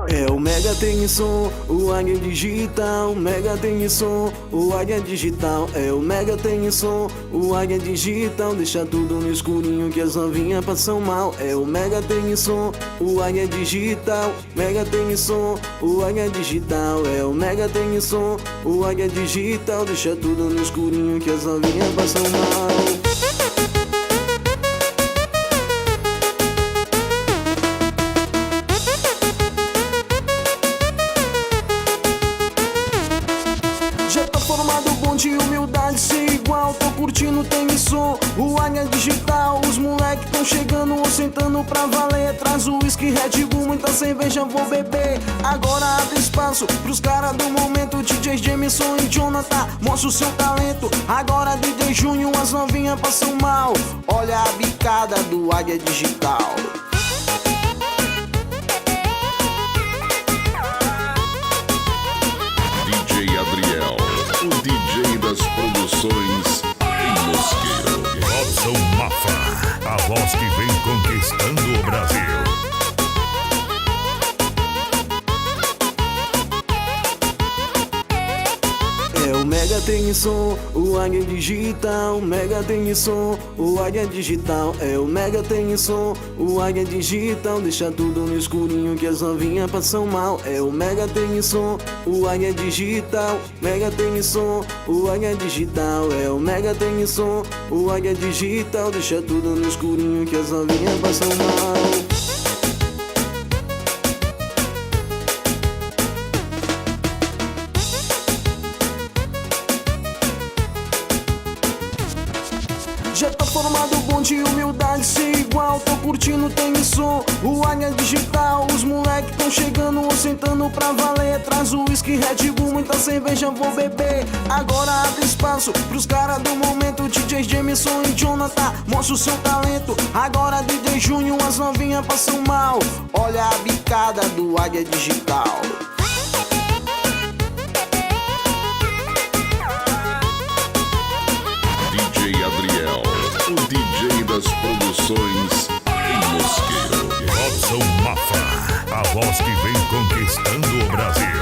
É o Mega tem som, o Águia Digital. Mega tem som, o Águia Digital. É o Mega tem som, o Águia Digital. Deixa tudo no escurinho que as novinhas passam mal. É o Mega tem som, o Águia Digital. Mega tem som, o Águia Digital. É o Mega tem som, o Águia Digital. Deixa tudo no escurinho que as novinhas passam mal. Formado bom de humildade, ser igual. Tô curtindo, tem som, o Águia Digital. Os moleque tão chegando ou sentando pra valer. Traz o whisky, Red Bull, muita cerveja vou beber. Agora abre espaço pros caras do momento. DJ Jameson e Jonathan, mostra o seu talento. Agora DJ Júnior, as novinhas passam mal. Olha a bicada do Águia Digital. DJ Adriel, o DJ das produções em Mosqueiro. Robson Mafra, a voz que vem conquistando o Brasil. É o Mega tem som, o Águia Digital. Mega tem som, o Águia Digital. É o Mega tem som, o Águia Digital. Deixa tudo no escurinho que as novinhas passam mal. É o Mega tem som, o Águia Digital. Mega tem som, o Águia Digital. É o Mega tem som, o Águia Digital. Deixa tudo no escurinho que as novinhas passam mal. Já tá formado bom de humildade, ser igual. Tô curtindo, tem som, o Águia Digital. Os moleque tão chegando ou sentando pra valer. Traz o whisky, Red Bull, muita cerveja vou beber. Agora abre espaço pros caras do momento. DJ Jameson e Jonathan, mostra o seu talento. Agora DJ Júnior, as novinhas passam mal. Olha a bicada do Águia Digital. DJ Adriel, o DJ das produções em Mosqueiro. Robson Mafra, a voz que vem conquistando o Brasil.